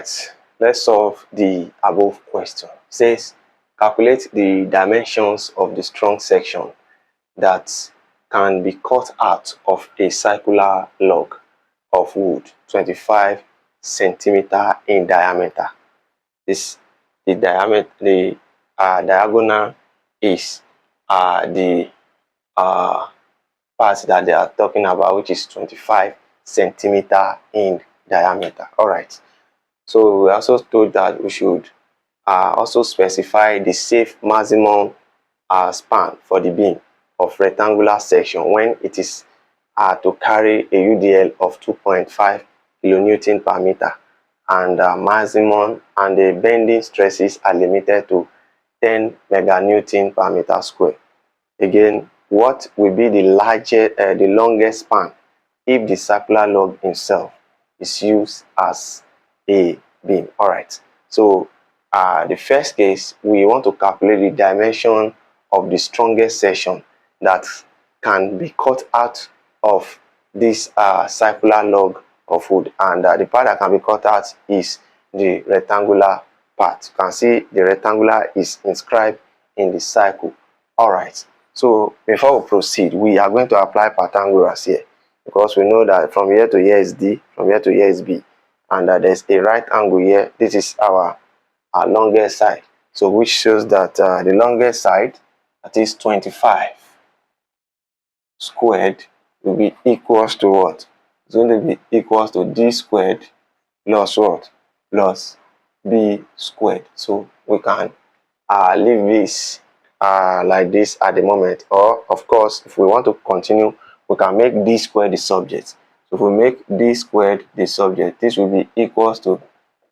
Alright, let's solve the above question. It says calculate the dimensions of the strong section that can be cut out of a circular log of wood 25 centimeter in diameter. The diagonal is the part that they are talking about, which is 25 centimeter in diameter. All right. So we also told that we should also specify the safe maximum span for the beam of rectangular section when it is to carry a UDL of 2.5 kilonewton per meter, and maximum and the bending stresses are limited to 10 meganewton per meter square. Again, what will be the longest span if the circular log itself is used as a beam? All right. So the first case, we want to calculate the dimension of the strongest section that can be cut out of this circular log of wood, and the part that can be cut out is the rectangular part. You can see the rectangular is inscribed in the circle. All right. So before we proceed, we are going to apply Pythagoras here, because we know that from here to here is D, from here to here is B, and there's a right angle here. This is our longest side, so which shows that the longest side, that is 25 squared, will be equals to what? It's going to be equals to D squared plus what? Plus B squared. So we can leave this like this at the moment, or of course, if we want to continue, we can make D squared the subject. So if we make D squared the subject, this will be equals to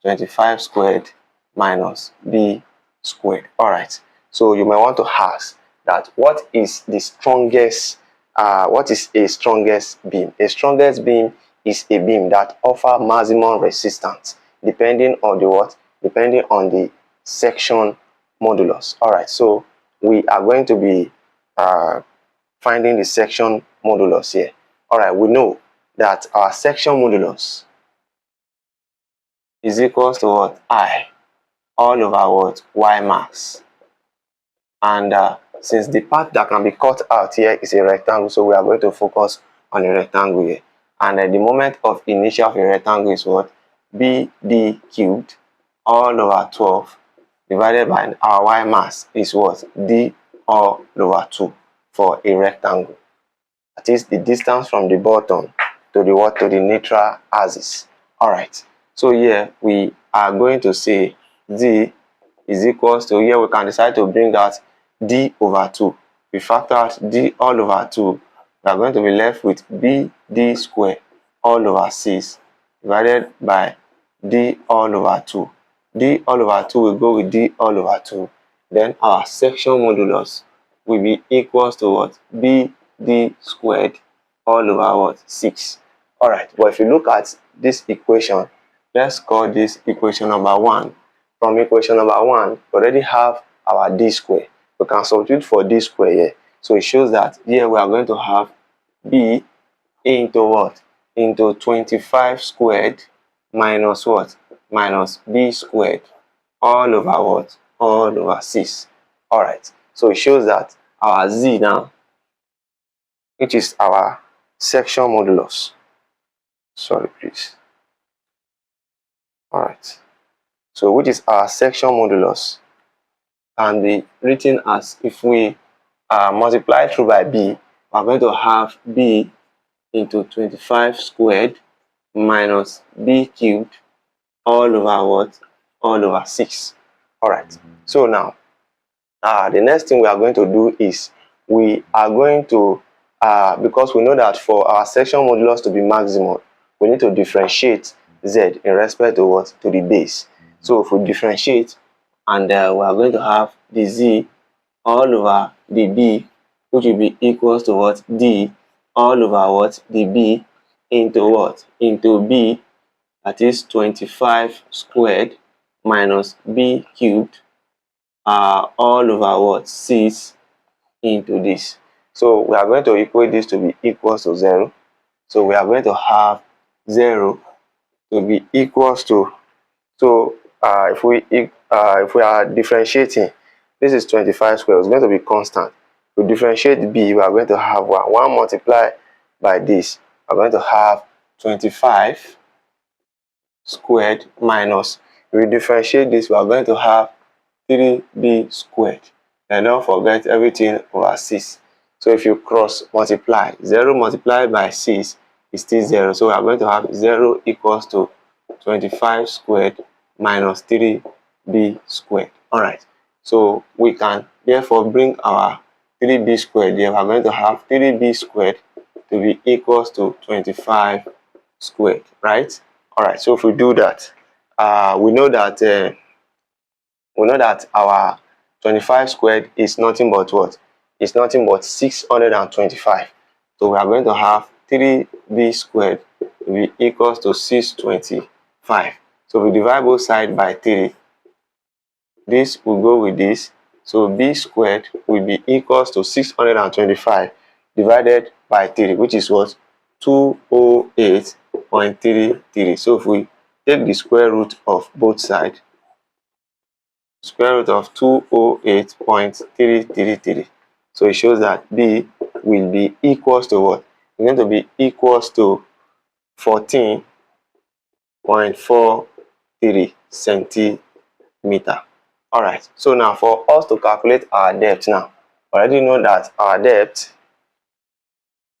25 squared minus B squared. All right. So you may want to ask that what is the strongest what is a strongest beam? A strongest beam is a beam that offers maximum resistance depending on the what? Depending on the section modulus. All right. So we are going to be finding the section modulus here. All right. We know that our section modulus is equals to what? I all over what? Y max. And since the part that can be cut out here is a rectangle, so we are going to focus on a rectangle here. And the moment of inertia of a rectangle is what? BD cubed all over 12 divided by our Y mass is what? D all over 2 for a rectangle. That is the distance from the bottom to the what? To the neutral axis. All right. So here we are going to say D is equals to, here we can decide to bring out D over 2. We factor out D all over 2. We are going to be left with BD square all over 6 divided by D all over 2. D all over 2 will go with D all over 2. Then our section modulus will be equals to what? BD squared all over what? 6. All right. But if you look at this equation, let's call this equation number 1. From equation number 1, we already have our D square. We can substitute for D square here. So it shows that here we are going to have B into what? Into 25 squared minus what? Minus B squared all over what? All over 6. All right. So it shows that our Z now, which is our section modulus. Sorry, please. All right. So which is our section modulus, can be written as, if we multiply through by B, we are going to have B into 25 squared minus B cubed all over what? All over 6. All right. So now, the next thing we are going to do is we are going to, because we know that for our section modulus to be maximum, we need to differentiate Z in respect to what? To the base. So if we differentiate, and we are going to have the Z all over the B, which will be equals to what? D all over what? The B into what? Into B, that is 25 squared minus B cubed all over what? 6 into this. So we are going to equate this to be equals to 0. So we are going to have 0 to be equals to So if we are differentiating, this is 25 squared. It's going to be constant. To differentiate b, we are going to have 1 multiplied by this. We are going to have 25 squared minus. If we differentiate this, we are going to have 3b squared. And don't forget everything over 6. So if you cross multiply, 0 multiplied by 6 is still 0. So we are going to have 0 equals to 25 squared minus 3b squared. Alright, so we can therefore bring our 3b squared here. We are going to have 3b squared to be equals to 25 squared, right? Alright, so if we do that, we know that our 25 squared is nothing but what? It's nothing but 625. So we are going to have 3b squared to be equals to 625. So we divide both sides by 3. This will go with this. So b squared will be equals to 625 divided by 3, which is what? 208.33. So if we take the square root of both sides, square root of 208.333. So it shows that b will be equals to what? It's going to be equals to 14.43 centimeter. Alright, so now for us to calculate our depth now, already know that our depth,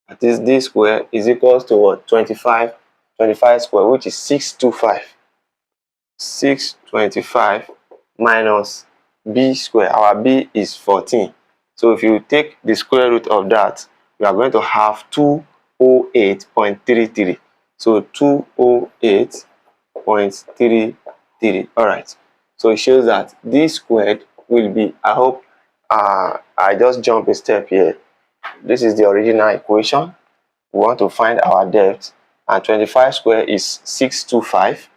that is d square, is equals to what? 25 square, which is 625. 625 minus b square. Our b is 14. So if you take the square root of that, we are going to have 208.33. So 208.33. Alright. So it shows that d squared will be, I hope I just jump a step here. This is the original equation. We want to find our depth, and 25 square is 625,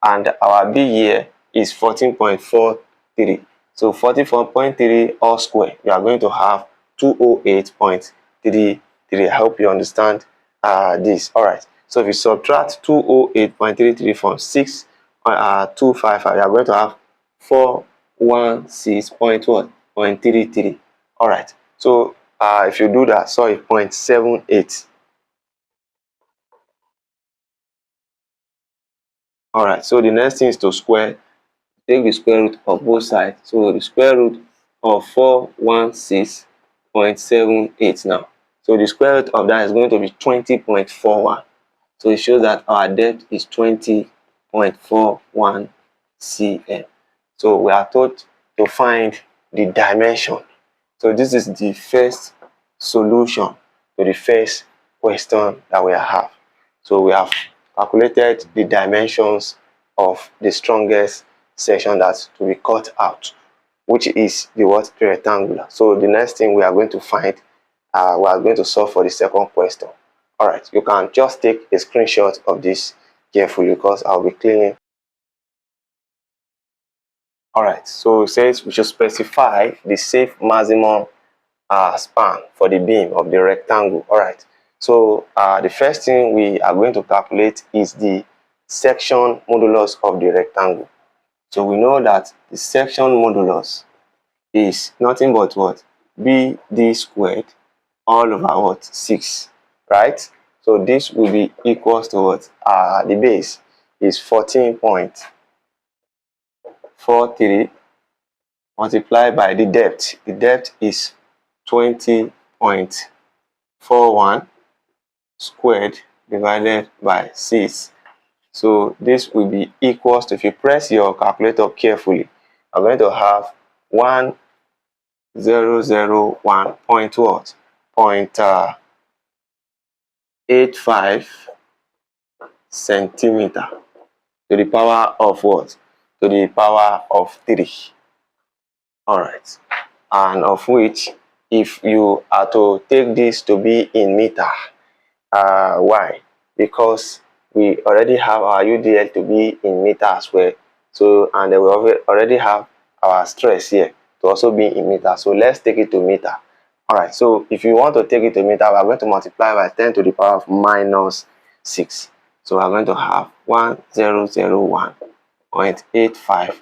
and our b here is 14.43. So 44.3 all square, we are going to have 208.33. I hope you understand this. Alright, so if you subtract 208.33 from 625, we are going to have 416.33. Alright, so if you do that, sorry, 0.78. Alright, so the next thing is to square. Take the square root of both sides. So the square root of 416.78 now. So the square root of that is going to be 20.41. So it shows that our depth is 20.41 cm. So we are told to find the dimension. So this is the first solution to the first question that we have. So we have calculated the dimensions of the strongest section that's to be cut out, which is the what? The rectangular. So the next thing we are going to find, we are going to solve for the second question. Alright, you can just take a screenshot of this carefully because I'll be cleaning. Alright, so it says we should specify the safe maximum span for the beam of the rectangle. Alright, so the first thing we are going to calculate is the section modulus of the rectangle. So we know that the section modulus is nothing but what? BD squared all over what? 6, right? So this will be equals to what? The base is 14.43 multiplied by the depth. The depth is 20.41 squared divided by 6. So this will be equals to, if you press your calculator carefully, I'm going to have 0.85 centimeter to the power of what? To the power of 3. Alright, and of which, if you are to take this to be in meter, why? Because we already have our UDL to be in meter as well. So, and we already have our stress here to also be in meter. So let's take it to meter. Alright, so if you want to take it to meter, we are going to multiply by 10 to the power of minus 6. So we are going to have 1001 0.85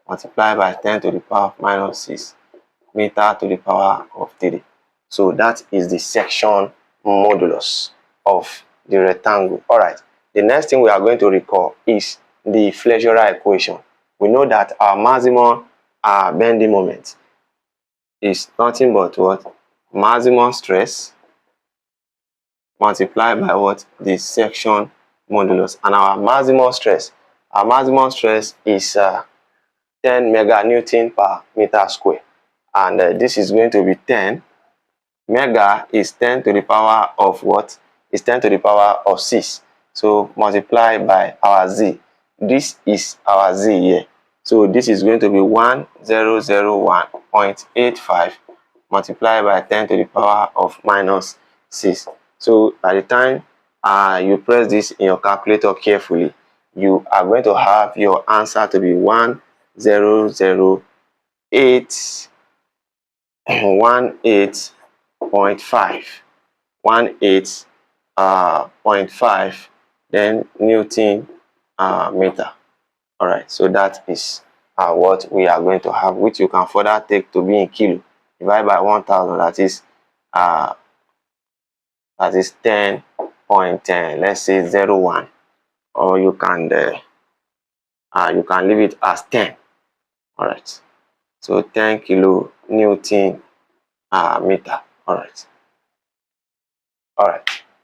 multiplied by 10 to the power of minus 6 meter to the power of 3. So that is the section modulus of the rectangle. All right. The next thing we are going to recall is the flexural equation. We know that our maximum bending moment is nothing but what? Maximum stress multiplied by what? The section modulus. And our maximum stress is 10 meganewton per meter square. And this is going to be 10. Mega is 10 to the power of what? Is 10 to the power of 6. So multiply by our z. This is our z here. So this is going to be 1001.85 multiplied by 10 to the power of minus 6. So by the time you press this in your calculator carefully, you are going to have your answer to be 1008 18.5 18.5 then Newton meter. All right, so that is what we are going to have, which you can further take to be in kilo. Divide by 1000, that is 10.10, let's say 01, or you can leave it as 10. All right, so 10 kilo Newton meter. All right.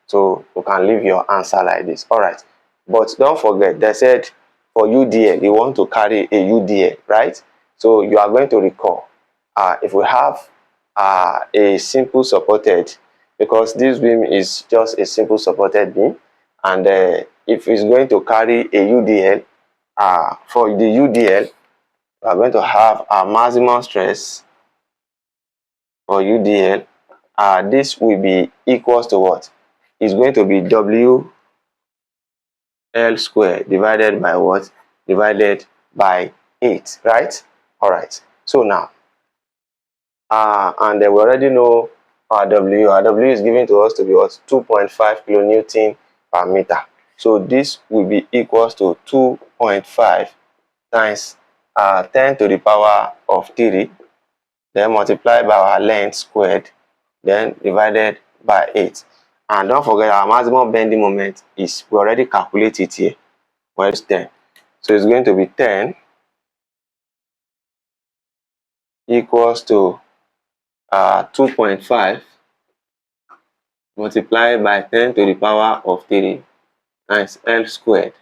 So you can leave your answer like this. All right, but don't forget, they said for UDL you want to carry a UDL, right? So you are going to recall if we have a simple supported, because this beam is just a simple supported beam, and if it's going to carry a UDL, for the UDL we are going to have a maximum stress for UDL. This will be equals to what? Is going to be WL squared divided by what? Divided by 8, right? All right. So now, and we already know our W. Our W is given to us to be what? 2.5 kilonewton per meter. So this will be equals to 2.5 times 10 to the power of 3, then multiplied by our length squared, then divided by 8. And don't forget, our maximum bending moment is, we already calculated here, well, it's 10. So it's going to be 10 equals to 2.5 multiplied by 10 to the power of 3 times L squared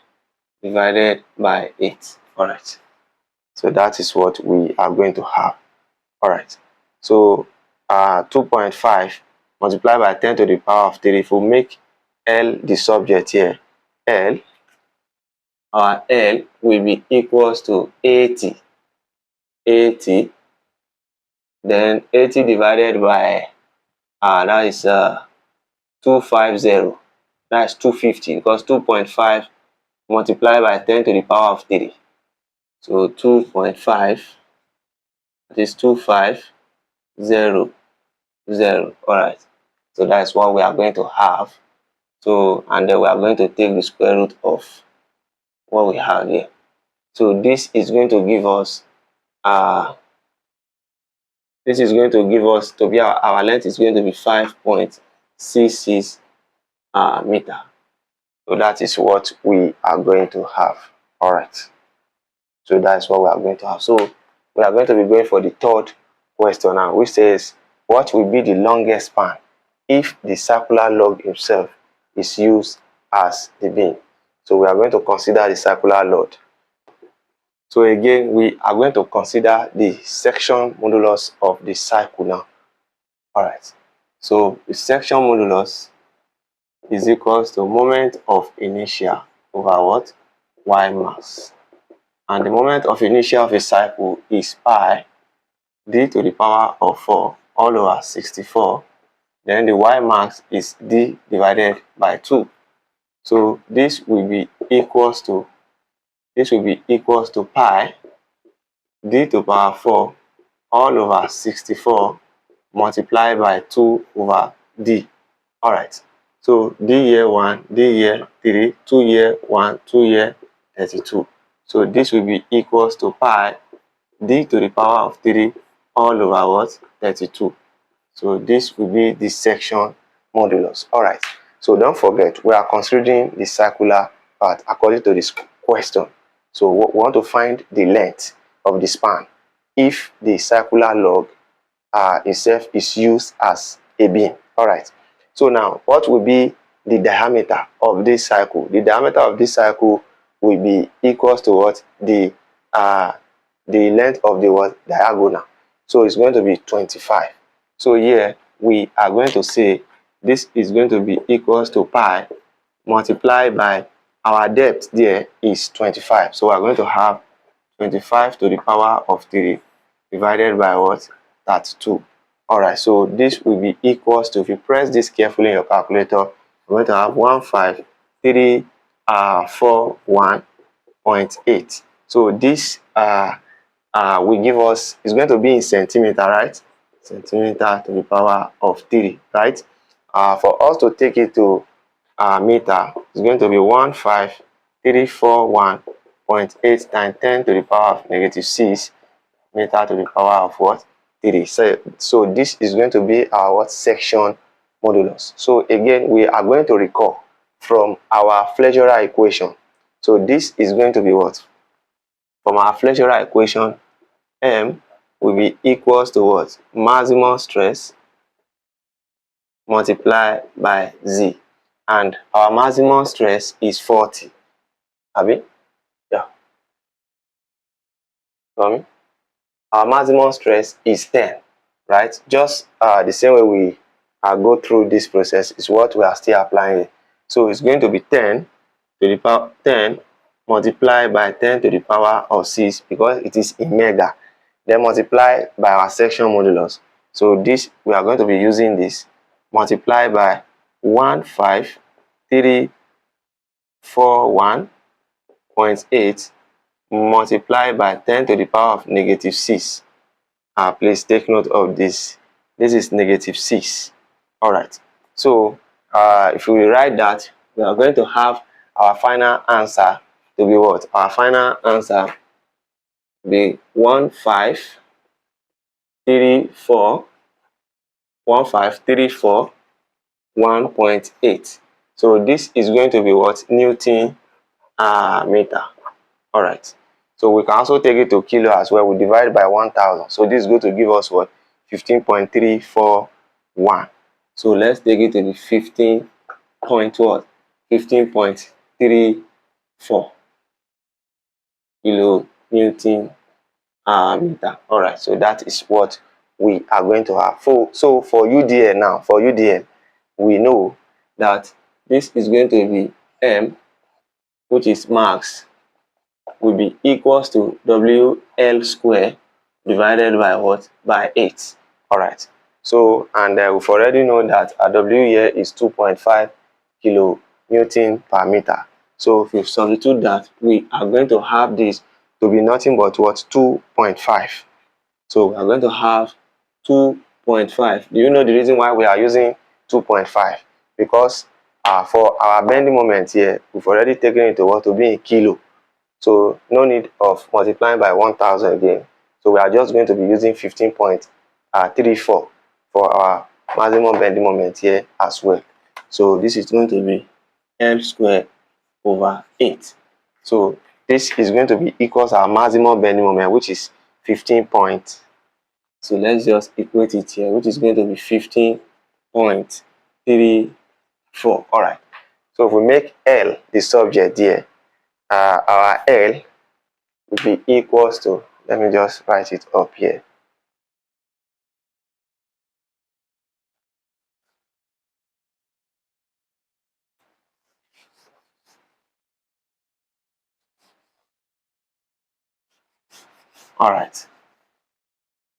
divided by 8. All right. So that is what we are going to have. All right. So 2.5 multiplied by 10 to the power of 3. If we make L the subject here, our L will be equals to 80. Then 80 divided by that is 250. That's 250, because 2.5 multiplied by 10 to the power of 3. So 2.5, that is 2500. All right. So that's what we are going to have. So, and then we are going to take the square root of what we have here. So this is going to give us to be our length is going to be 5.66 meter. So that is what we are going to have. All right. So that's what we are going to have. So we are going to be going for the third question now, which says, what will be the longest span if the circular log itself is used as the beam? So we are going to consider the circular log. So again, we are going to consider the section modulus of the cycle now. All right. So the section modulus is equals to moment of inertia over what? Y mass. And the moment of inertia of a cycle is pi d to the power of 4 all over 64. Then the Y mass is d divided by 2. So this will be equals to pi d to the power 4 all over 64 multiplied by 2 over d. All right. So d here 1, d here 3, 2 here 1, 2 here 32. So So this will be equals to pi d to the power of 3 all over what? 32. So this will be the section modulus. All right. So don't forget, we are considering the circular part according to this question. So we want to find the length of the span if the circular log itself is used as a beam. All right. So now, what will be the diameter of this cycle? The diameter of this cycle will be equals to what? The length of the what? Diagonal. So it's going to be 25. So here we are going to say this is going to be equals to pi multiplied by our depth there is 25. So we are going to have 25 to the power of 3 divided by what? 32. All right, so this will be equals to, if you press this carefully in your calculator, we're going to have 15341.8. So this will give us, is going to be in centimeter, right? Centimeter to the power of 3, right? For us to take it to meter, it's going to be 15341.8 times 10 to the power of -6 meter to the power of what? 3. So this is going to be our what? Section modulus. So again, we are going to recall from our flexural equation. So this is going to be what? From our flexural equation, M will be equals to what? Maximum stress multiplied by Z. And our maximum stress is 40. Abi? Yeah. Our maximum stress is 10, right? Just the same way we go through this process is what we are still applying. So it's going to be 10 to the power 10 multiplied by 10 to the power of 6 because it is in mega. Then multiply by our section modulus. So this, we are going to be using this multiply by 15341.8 multiplied by 10 to the power of -6. Please take note of this. This is -6. All right. So if we write that, we are going to have our final answer to be what? Our final answer be 1.8. So this is going to be what? Newton meter. All right. So we can also take it to kilo as well. We divide by 1000. So this is going to give us what? 15.341. So let's take it to the 15.34 kilo Newton meter. All right. So that is what we are going to have. So for UDL now, for UDL, we know that this is going to be M, which is max, will be equals to WL square divided by what? By 8. All right. So, and we've already known that our W here is 2.5 kilo Newton per meter. So if you substitute that, we are going to have this to be nothing but what? 2.5. So we are going to have 2.5. Do you know the reason why we are using 2.5? Because for our bending moment here, we've already taken it to what? To be in kilo. So no need of multiplying by 1000 again. So we are just going to be using 15.34 for our maximum bending moment here as well. So this is going to be L squared over 8. So this is going to be equals our maximum bending moment, which is 15 point. So let's just equate it here, which is going to be 15.34. All right. So if we make L the subject here, our L will be equals to, let me just write it up here. All right.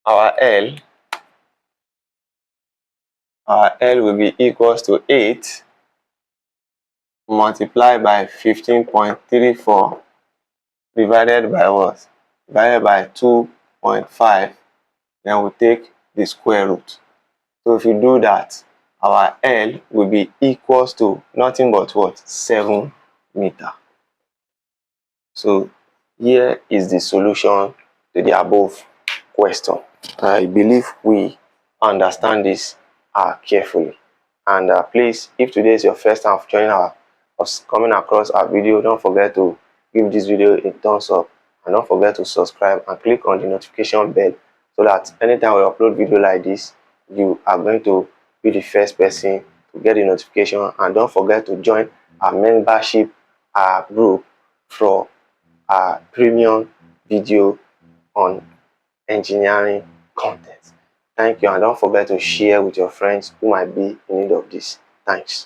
Our L will be equals to 8 multiplied by 15.34 divided by what? Divided by 2.5. Then we take the square root. So if you do that, our L will be equals to nothing but what? 7 meter. So Here is the solution to the above question. I believe we understand this carefully. And please, if today is your first time of joining us coming across our video, don't forget to give this video a thumbs up, and don't forget to subscribe and click on the notification bell so that anytime we upload video like this, you are going to be the first person to get the notification. And don't forget to join our membership group for our premium video on engineering content. Thank you, and don't forget to share with your friends who might be in need of this. Thanks.